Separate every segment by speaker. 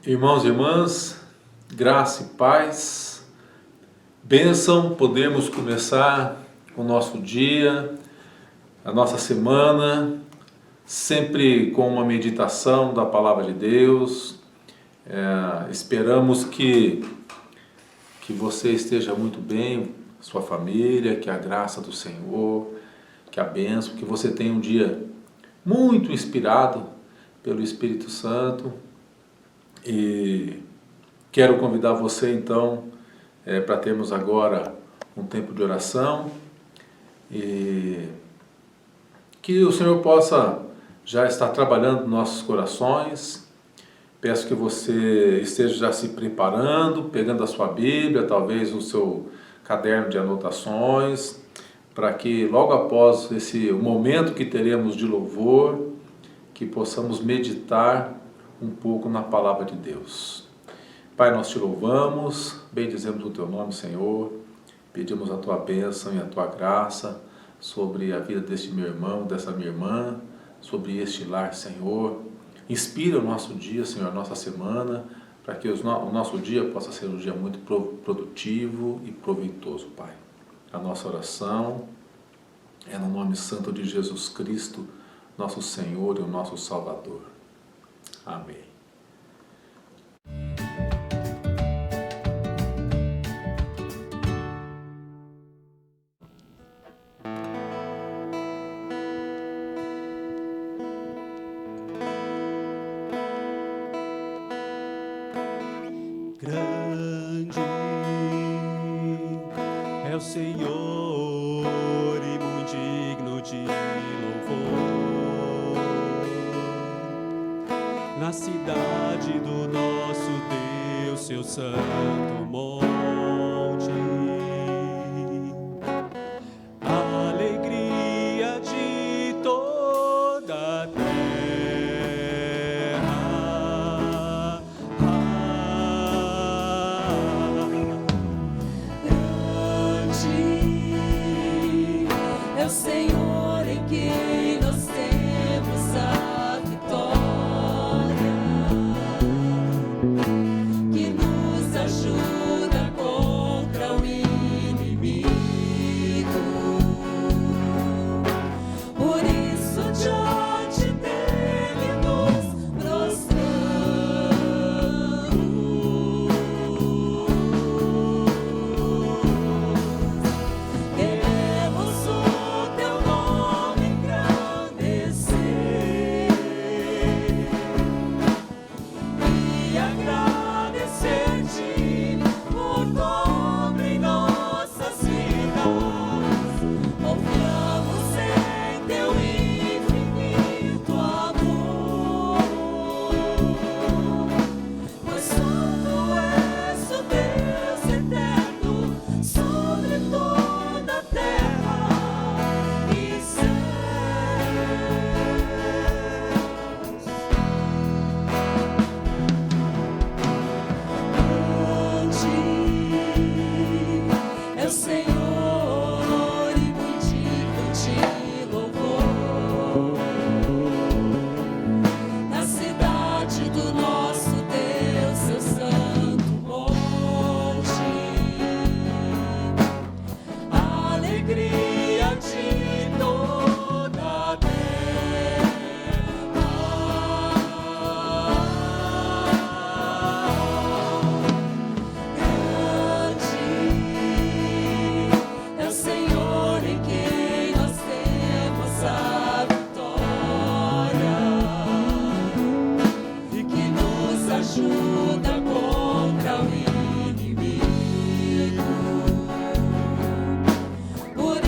Speaker 1: Irmãos e irmãs, graça e paz, bênção, podemos começar o nosso dia, a nossa semana, sempre com uma meditação da Palavra de Deus. Esperamos que você esteja muito bem, sua família, que a graça do Senhor, que a bênção, que você tenha um dia muito inspirado pelo Espírito Santo. E quero convidar você então para termos agora um tempo de oração e que o Senhor possa já estar trabalhando nos nossos corações. Peço que você esteja já se preparando, pegando a sua Bíblia, talvez o seu caderno de anotações, para que logo após o momento que teremos de louvor, que possamos meditar um pouco na Palavra de Deus. Pai, nós te louvamos, bendizemos o teu nome, Senhor, pedimos a tua bênção e a tua graça sobre a vida deste meu irmão, dessa minha irmã, sobre este lar, Senhor. Inspira o nosso dia, Senhor, a nossa semana, para que o nosso dia possa ser um dia muito produtivo e proveitoso, Pai. A nossa oração é no nome santo de Jesus Cristo, nosso Senhor e o nosso Salvador. Amém.
Speaker 2: Grande é o Senhor e muito digno de louvor. Na cidade do nosso Deus, seu santo monte, a alegria de toda a terra.
Speaker 3: É o Senhor em quem nós temos a vitória, que nos ajuda contra o inimigo. Por isso diante dele nos prostramos. Queremos o teu nome engrandecer e agradecer-te por tua obra em nossas vidas. Confiamos em teu infinito amor, pois só tu és o Deus eterno sobre toda a terra e céus. Grande é o Senhor e muito digno de louvor. Na cidade do nosso Deus, seu santo monte, a alegria de toda a terra. Grande é o Senhor em quem nós temos a vitória e que nos ajuda contra o inimigo. Por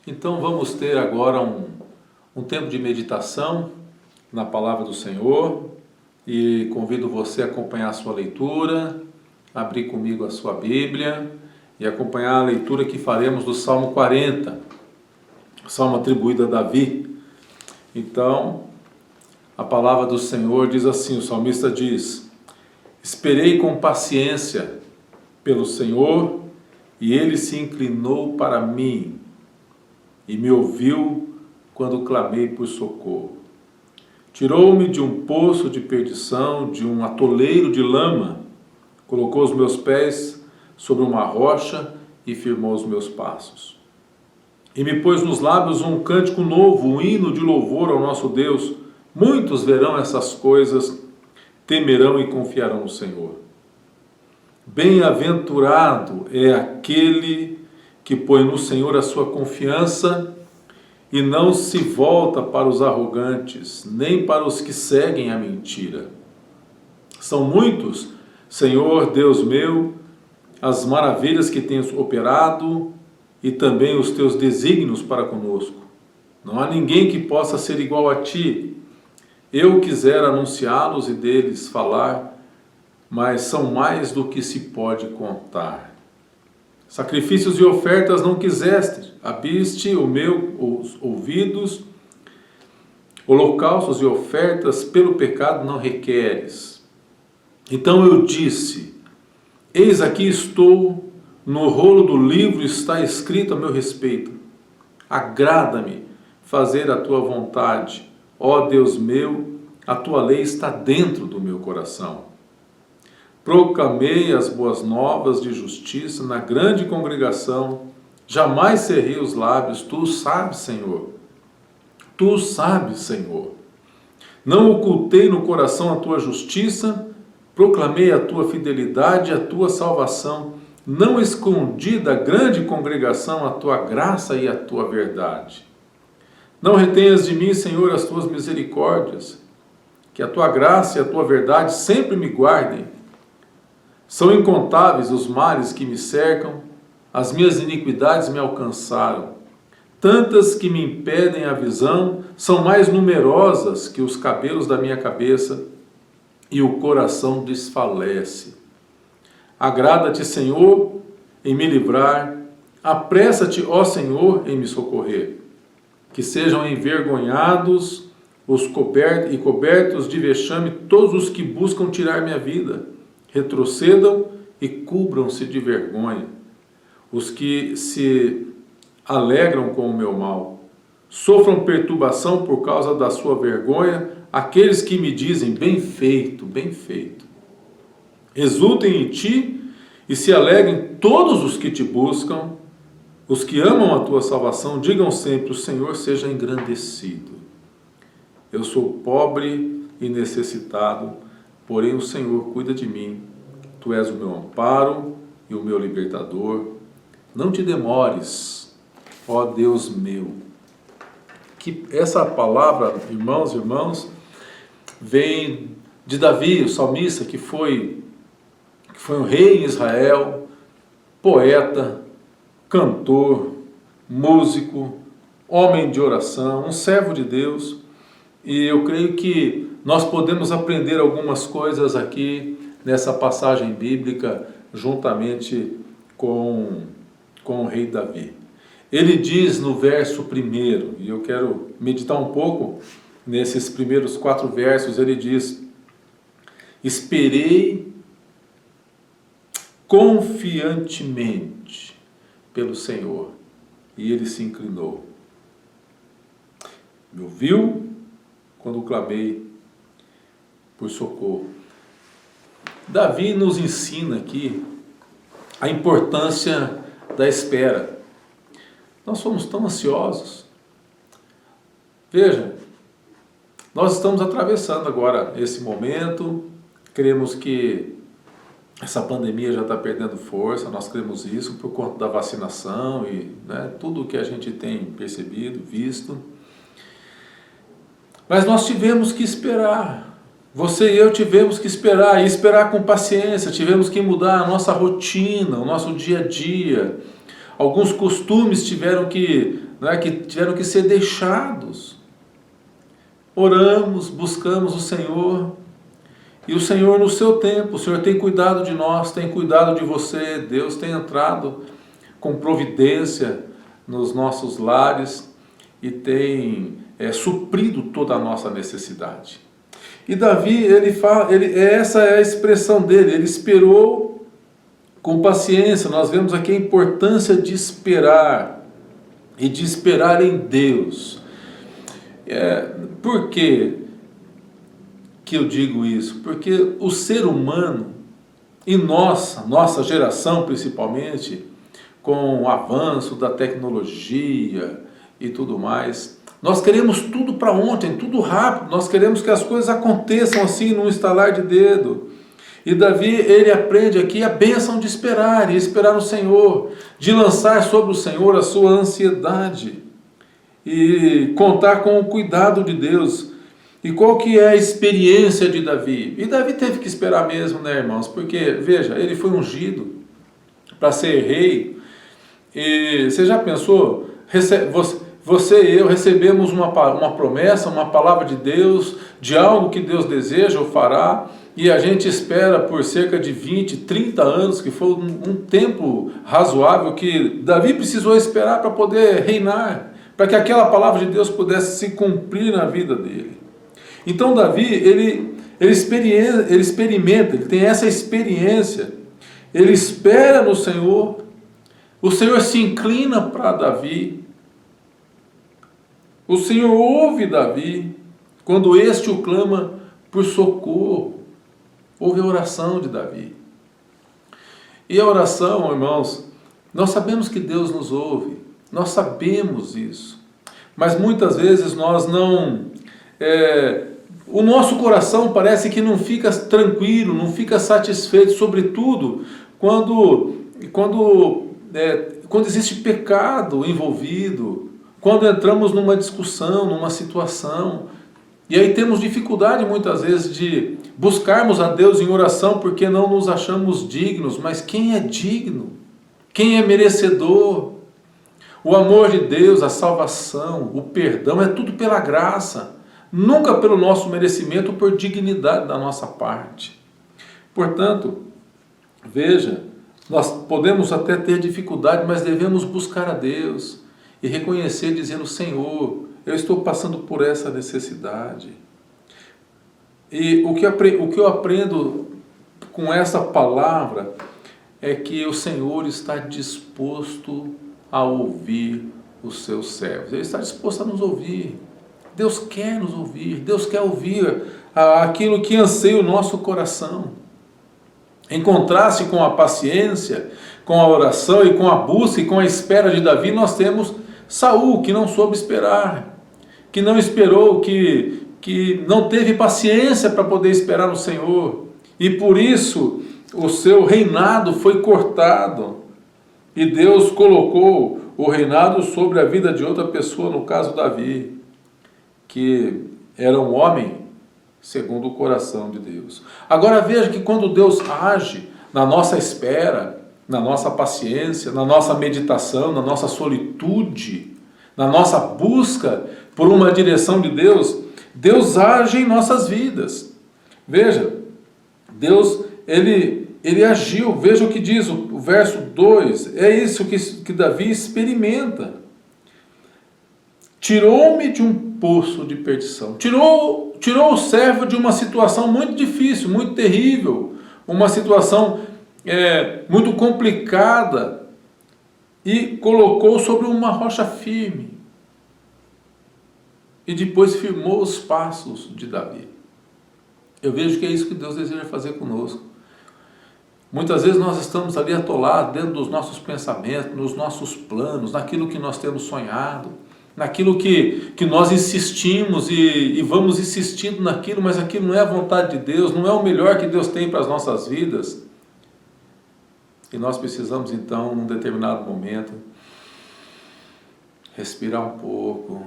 Speaker 1: Então vamos ter agora um tempo de meditação na palavra do Senhor e convido você a acompanhar a sua leitura, abrir comigo a sua Bíblia e acompanhar a leitura que faremos do Salmo 40, Salmo atribuído a Davi. Então, a palavra do Senhor diz assim, o salmista diz: esperei com paciência pelo Senhor, e Ele se inclinou para mim, e me ouviu quando clamei por socorro. Tirou-me de um poço de perdição, de um atoleiro de lama, colocou os meus pés sobre uma rocha e firmou os meus passos. E me pôs nos lábios um cântico novo, um hino de louvor ao nosso Deus. Muitos verão essas coisas, temerão e confiarão no Senhor. Bem-aventurado é aquele que põe no Senhor a sua confiança e não se volta para os arrogantes, nem para os que seguem a mentira. São muitos, Senhor Deus meu, as maravilhas que tens operado e também os teus desígnios para conosco. Não há ninguém que possa ser igual a ti. Eu quisera anunciá-los e deles falar, mas são mais do que se pode contar. Sacrifícios e ofertas não quiseste, abriste os ouvidos, holocaustos e ofertas pelo pecado não requeres. Então eu disse: eis aqui estou, no rolo do livro está escrito a meu respeito. Agrada-me fazer a tua vontade, ó Deus meu, a tua lei está dentro do meu coração. Proclamei as boas novas de justiça na grande congregação, jamais cerrei os lábios, tu sabes, Senhor. Tu sabes, Senhor. Não ocultei no coração a tua justiça, proclamei a tua fidelidade e a tua salvação. Não escondi da grande congregação a tua graça e a tua verdade. Não retenhas de mim, Senhor, as tuas misericórdias, que a tua graça e a tua verdade sempre me guardem. São incontáveis os males que me cercam, as minhas iniquidades me alcançaram. Tantas que me impedem a visão, são mais numerosas que os cabelos da minha cabeça, e o coração desfalece. Agrada-te, Senhor, em me livrar, apressa-te, ó Senhor, em me socorrer. Que sejam envergonhados e cobertos de vexame todos os que buscam tirar minha vida. Retrocedam e cubram-se de vergonha os que se alegram com o meu mal. Sofram perturbação por causa da sua vergonha aqueles que me dizem: bem feito, bem feito. Exultem em ti e se alegrem todos os que te buscam. Os que amam a tua salvação, digam sempre: o Senhor seja engrandecido. Eu sou pobre e necessitado, porém o Senhor cuida de mim. Tu és o meu amparo e o meu libertador. Não te demores, ó Deus meu. Que essa palavra, irmãos e irmãs, vem de Davi, o salmista, que foi um rei em Israel, poeta, cantor, músico, homem de oração, um servo de Deus. E eu creio que nós podemos aprender algumas coisas aqui nessa passagem bíblica, juntamente com o rei Davi. Ele diz no verso 1, e eu quero meditar um pouco nesses primeiros 4 versos, ele diz: esperei confiantemente pelo Senhor, e ele se inclinou. Me ouviu quando clamei por socorro. Davi nos ensina aqui a importância da espera. Nós somos tão ansiosos. Veja, nós estamos atravessando agora esse momento, cremos que essa pandemia já está perdendo força, nós cremos isso por conta da vacinação e tudo o que a gente tem percebido, visto. Mas nós tivemos que esperar. Você e eu tivemos que esperar, e esperar com paciência. Tivemos que mudar a nossa rotina, o nosso dia a dia. Alguns costumes tiveram que né, que tiveram que ser deixados. Oramos, buscamos o Senhor, e o Senhor no seu tempo, o Senhor tem cuidado de nós, tem cuidado de você, Deus tem entrado com providência nos nossos lares e tem suprido toda a nossa necessidade. E Davi, essa é a expressão dele, ele esperou com paciência. Nós vemos aqui a importância de esperar, e de esperar em Deus. Por que eu digo isso? Porque o ser humano, e nossa geração principalmente, com o avanço da tecnologia e tudo mais, nós queremos tudo para ontem, tudo rápido, nós queremos que as coisas aconteçam assim, num estalar de dedo. E Davi, ele aprende aqui a bênção de esperar, e esperar no Senhor, de lançar sobre o Senhor a sua ansiedade, e contar com o cuidado de Deus. E qual que é a experiência de Davi? E Davi teve que esperar mesmo, né, irmãos? Porque, veja, ele foi ungido para ser rei. E você já pensou? Você e eu recebemos uma promessa, uma palavra de Deus, de algo que Deus deseja ou fará, e a gente espera por cerca de 20, 30 anos, que foi um tempo razoável que Davi precisou esperar para poder reinar, para que aquela palavra de Deus pudesse se cumprir na vida dele. Então Davi, ele experimenta, ele tem essa experiência, ele espera no Senhor, o Senhor se inclina para Davi, o Senhor ouve Davi, quando este o clama por socorro, ouve a oração de Davi. E a oração, irmãos, nós sabemos que Deus nos ouve, nós sabemos isso, mas muitas vezes nós não... o nosso coração parece que não fica tranquilo, não fica satisfeito, sobretudo quando existe pecado envolvido, quando entramos numa discussão, numa situação, e aí temos dificuldade muitas vezes de buscarmos a Deus em oração porque não nos achamos dignos. Mas quem é digno? Quem é merecedor? O amor de Deus, a salvação, o perdão é tudo pela graça, nunca pelo nosso merecimento ou por dignidade da nossa parte. Portanto, veja, nós podemos até ter dificuldade, mas devemos buscar a Deus e reconhecer, dizendo: Senhor, eu estou passando por essa necessidade. E o que eu aprendo com essa palavra é que o Senhor está disposto a ouvir os seus servos. Ele está disposto a nos ouvir. Deus quer nos ouvir. Deus quer ouvir aquilo que anseia o nosso coração. Em contraste com a paciência, com a oração e com a busca e com a espera de Davi, nós temos Saul, que não soube esperar, que não esperou, que não teve paciência para poder esperar no Senhor, e por isso o seu reinado foi cortado, e Deus colocou o reinado sobre a vida de outra pessoa, no caso Davi, que era um homem segundo o coração de Deus. Agora veja que quando Deus age na nossa espera, na nossa paciência, na nossa meditação, na nossa solitude, na nossa busca por uma direção de Deus, Deus age em nossas vidas. Veja, Deus, ele agiu. Veja o que diz o verso 2, é isso que Davi experimenta. Tirou-me de um poço de perdição, tirou o servo de uma situação muito difícil, muito terrível, uma situação muito complicada, e colocou sobre uma rocha firme, e depois firmou os passos de Davi. Eu vejo que é isso que Deus deseja fazer conosco. Muitas vezes nós estamos ali atolados dentro dos nossos pensamentos, nos nossos planos, naquilo que nós temos sonhado, naquilo que nós insistimos e vamos insistindo naquilo, mas aquilo não é a vontade de Deus, não é o melhor que Deus tem para as nossas vidas. E nós precisamos então, num determinado momento, respirar um pouco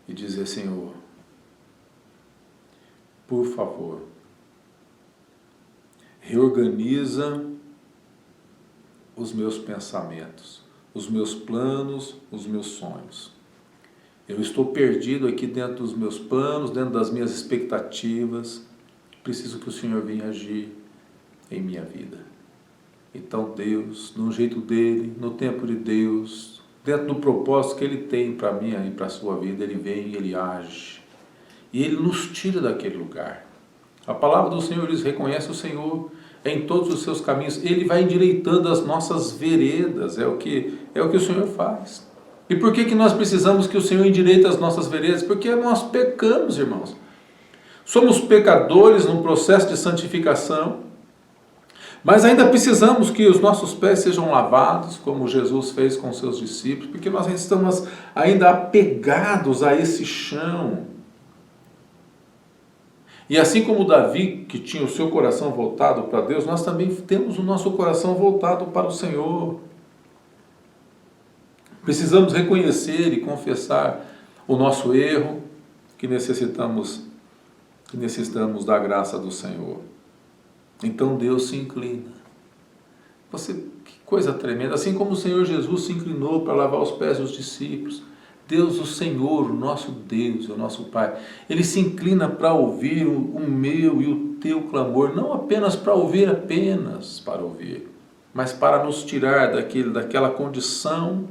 Speaker 1: e dizer: Senhor, por favor, reorganiza os meus pensamentos, os meus planos, os meus sonhos. Eu estou perdido aqui dentro dos meus planos, dentro das minhas expectativas. Preciso que o Senhor venha agir em minha vida. Então Deus, no jeito dele, no tempo de Deus, dentro do propósito que Ele tem para mim e para a sua vida, Ele vem e Ele age. E Ele nos tira daquele lugar. A palavra do Senhor diz: reconhece o Senhor em todos os seus caminhos. Ele vai endireitando as nossas veredas. É o que o Senhor faz. E por que nós precisamos que o Senhor endireite as nossas veredas? Porque nós pecamos, irmãos. Somos pecadores num processo de santificação, mas ainda precisamos que os nossos pés sejam lavados, como Jesus fez com seus discípulos, porque nós estamos ainda apegados a esse chão. E assim como Davi, que tinha o seu coração voltado para Deus, nós também temos o nosso coração voltado para o Senhor. Precisamos reconhecer e confessar o nosso erro, que necessitamos da graça do Senhor. Então Deus se inclina. Que coisa tremenda. Assim como o Senhor Jesus se inclinou para lavar os pés dos discípulos, Deus, o Senhor, o nosso Deus, o nosso Pai, Ele se inclina para ouvir o meu e o teu clamor, não apenas para ouvir, mas para nos tirar daquela condição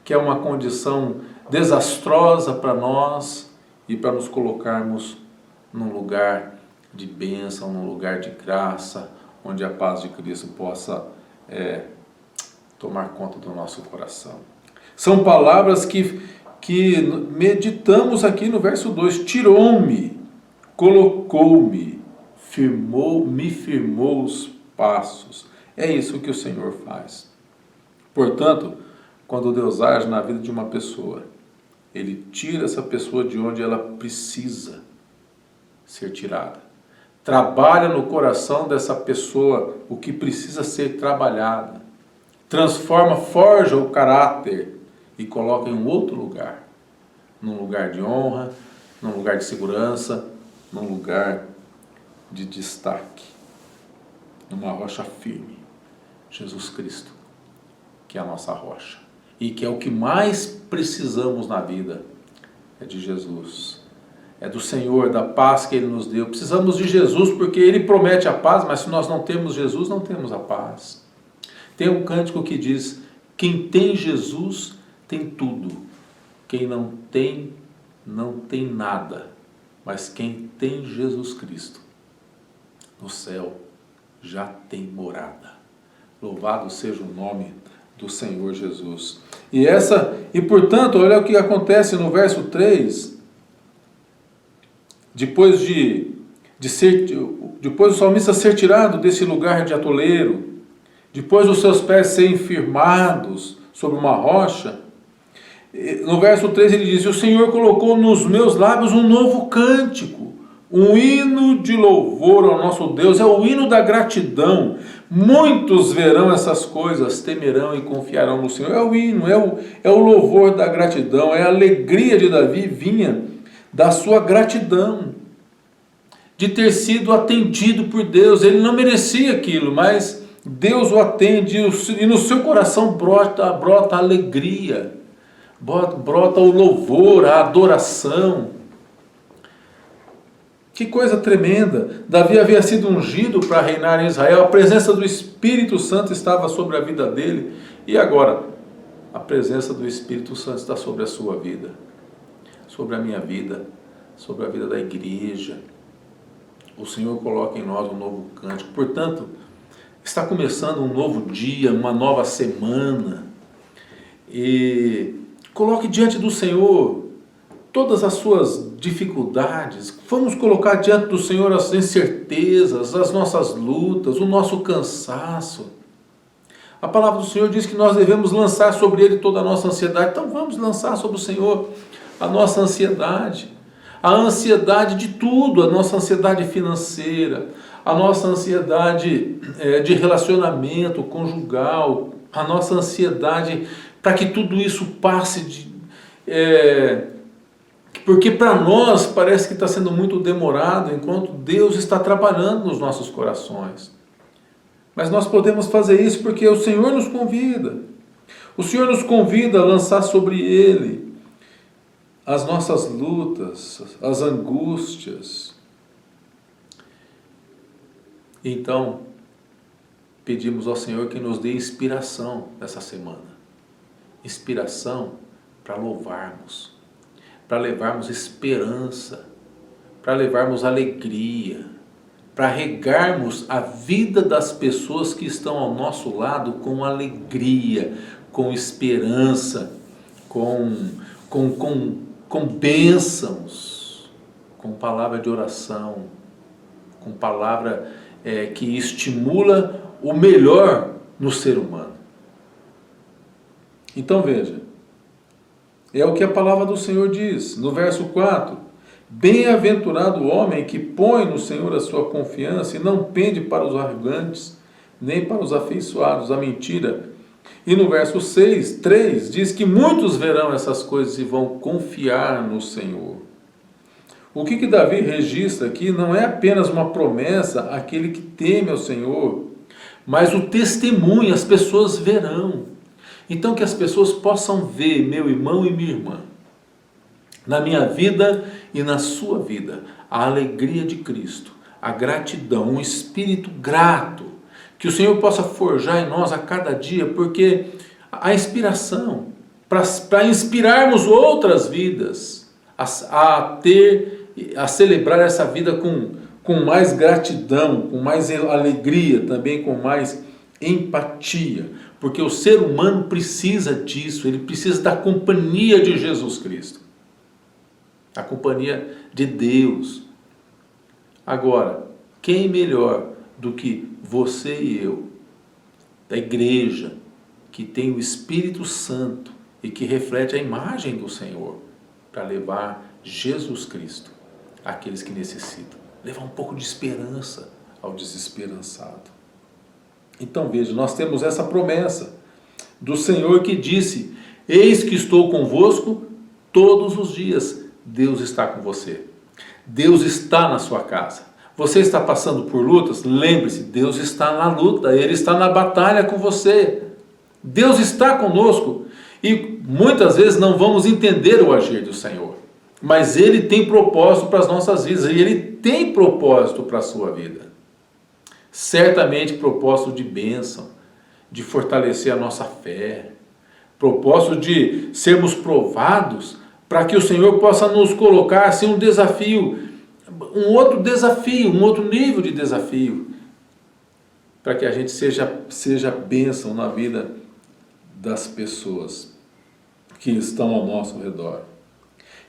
Speaker 1: que é uma condição desastrosa para nós e para nos colocarmos num lugar de bênção, num lugar de graça, onde a paz de Cristo possa tomar conta do nosso coração. São palavras que meditamos aqui no verso 2. Tirou-me, colocou-me, me firmou os passos. É isso que o Senhor faz. Portanto, quando Deus age na vida de uma pessoa, Ele tira essa pessoa de onde ela precisa ser tirada. Trabalha no coração dessa pessoa o que precisa ser trabalhado. Transforma, forja o caráter e coloca em um outro lugar. Num lugar de honra, num lugar de segurança, num lugar de destaque. Numa rocha firme. Jesus Cristo, que é a nossa rocha. E que é o que mais precisamos na vida. É de Jesus. É do Senhor, da paz que Ele nos deu. Precisamos de Jesus porque Ele promete a paz, mas se nós não temos Jesus, não temos a paz. Tem um cântico que diz: quem tem Jesus tem tudo. Quem não tem, não tem nada. Mas quem tem Jesus Cristo, no céu, já tem morada. Louvado seja o nome do Senhor Jesus. E portanto, olha o que acontece no verso 3. Depois o salmista ser tirado desse lugar de atoleiro, depois os seus pés serem firmados sobre uma rocha, no verso 3 ele diz: o Senhor colocou nos meus lábios um novo cântico, um hino de louvor ao nosso Deus, é o hino da gratidão. Muitos verão essas coisas, temerão e confiarão no Senhor. É o hino, é o louvor da gratidão, é a alegria de Davi vinha da sua gratidão, de ter sido atendido por Deus. Ele não merecia aquilo, mas Deus o atende e no seu coração brota a alegria, brota o louvor, a adoração. Que coisa tremenda! Davi havia sido ungido para reinar em Israel, a presença do Espírito Santo estava sobre a vida dele, e agora a presença do Espírito Santo está sobre a sua vida, sobre a minha vida, sobre a vida da igreja. O Senhor coloca em nós um novo cântico. Portanto, está começando um novo dia, uma nova semana, e coloque diante do Senhor todas as suas dificuldades. Vamos colocar diante do Senhor as incertezas, as nossas lutas, o nosso cansaço. A palavra do Senhor diz que nós devemos lançar sobre Ele toda a nossa ansiedade. Então vamos lançar sobre o Senhor a nossa ansiedade. A ansiedade de tudo, a nossa ansiedade financeira, a nossa ansiedade de relacionamento conjugal, a nossa ansiedade para que tudo isso passe porque para nós parece que está sendo muito demorado, enquanto Deus está trabalhando nos nossos corações. Mas nós podemos fazer isso porque o Senhor nos convida. O Senhor nos convida a lançar sobre Ele as nossas lutas, as angústias. Então, pedimos ao Senhor que nos dê inspiração nessa semana. Inspiração para louvarmos, para levarmos esperança, para levarmos alegria, para regarmos a vida das pessoas que estão ao nosso lado com alegria, com esperança, com bênçãos, com palavra de oração, com palavra que estimula o melhor no ser humano. Então veja, é o que a palavra do Senhor diz, no verso 4, bem-aventurado o homem que põe no Senhor a sua confiança e não pende para os arrogantes, nem para os afeiçoados à mentira. E no verso 3 diz que muitos verão essas coisas e vão confiar no Senhor. O que Davi registra aqui não é apenas uma promessa àquele que teme ao Senhor, mas o testemunho, as pessoas verão. Então que as pessoas possam ver, meu irmão e minha irmã, na minha vida e na sua vida, a alegria de Cristo, a gratidão, um espírito grato, que o Senhor possa forjar em nós a cada dia, porque a inspiração, para inspirarmos outras vidas, a celebrar essa vida com mais gratidão, com mais alegria, também com mais empatia, porque o ser humano precisa disso, ele precisa da companhia de Jesus Cristo, a companhia de Deus. Agora, quem melhor do que você e eu, da igreja, que tem o Espírito Santo e que reflete a imagem do Senhor, para levar Jesus Cristo àqueles que necessitam, levar um pouco de esperança ao desesperançado. Então veja, nós temos essa promessa do Senhor que disse, eis que estou convosco todos os dias. Deus está com você, Deus está na sua casa. Você está passando por lutas? Lembre-se, Deus está na luta, Ele está na batalha com você. Deus está conosco e muitas vezes não vamos entender o agir do Senhor, mas Ele tem propósito para as nossas vidas e Ele tem propósito para a sua vida. Certamente propósito de bênção, de fortalecer a nossa fé, propósito de sermos provados para que o Senhor possa nos colocar assim um desafio, um outro nível de desafio, para que a gente seja bênção na vida das pessoas que estão ao nosso redor.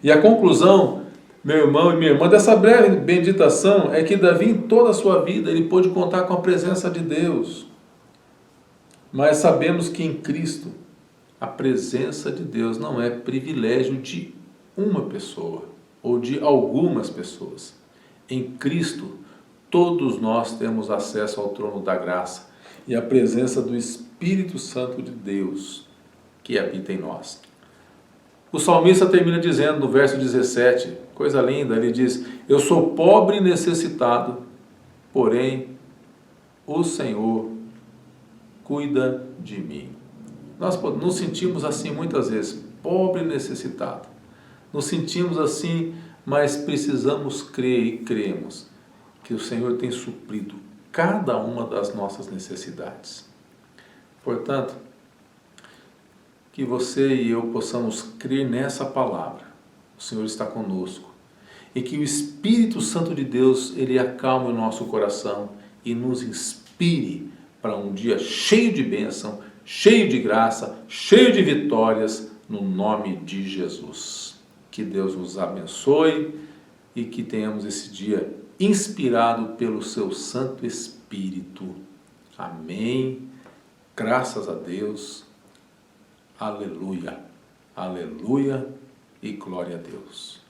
Speaker 1: E a conclusão, meu irmão e minha irmã, dessa breve meditação é que Davi, em toda a sua vida, ele pôde contar com a presença de Deus. Mas sabemos que em Cristo, a presença de Deus não é privilégio de uma pessoa ou de algumas pessoas. Em Cristo, todos nós temos acesso ao trono da graça e à presença do Espírito Santo de Deus que habita em nós. O salmista termina dizendo no verso 17, coisa linda, ele diz, eu sou pobre e necessitado, porém o Senhor cuida de mim. Nós nos sentimos assim muitas vezes, pobre e necessitado. Nos sentimos assim, mas precisamos crer e cremos que o Senhor tem suprido cada uma das nossas necessidades. Portanto, que você e eu possamos crer nessa palavra. O Senhor está conosco. E que o Espírito Santo de Deus, Ele acalme o nosso coração e nos inspire para um dia cheio de bênção, cheio de graça, cheio de vitórias, no nome de Jesus. Que Deus nos abençoe e que tenhamos esse dia inspirado pelo seu Santo Espírito. Amém. Graças a Deus. Aleluia. Aleluia e glória a Deus.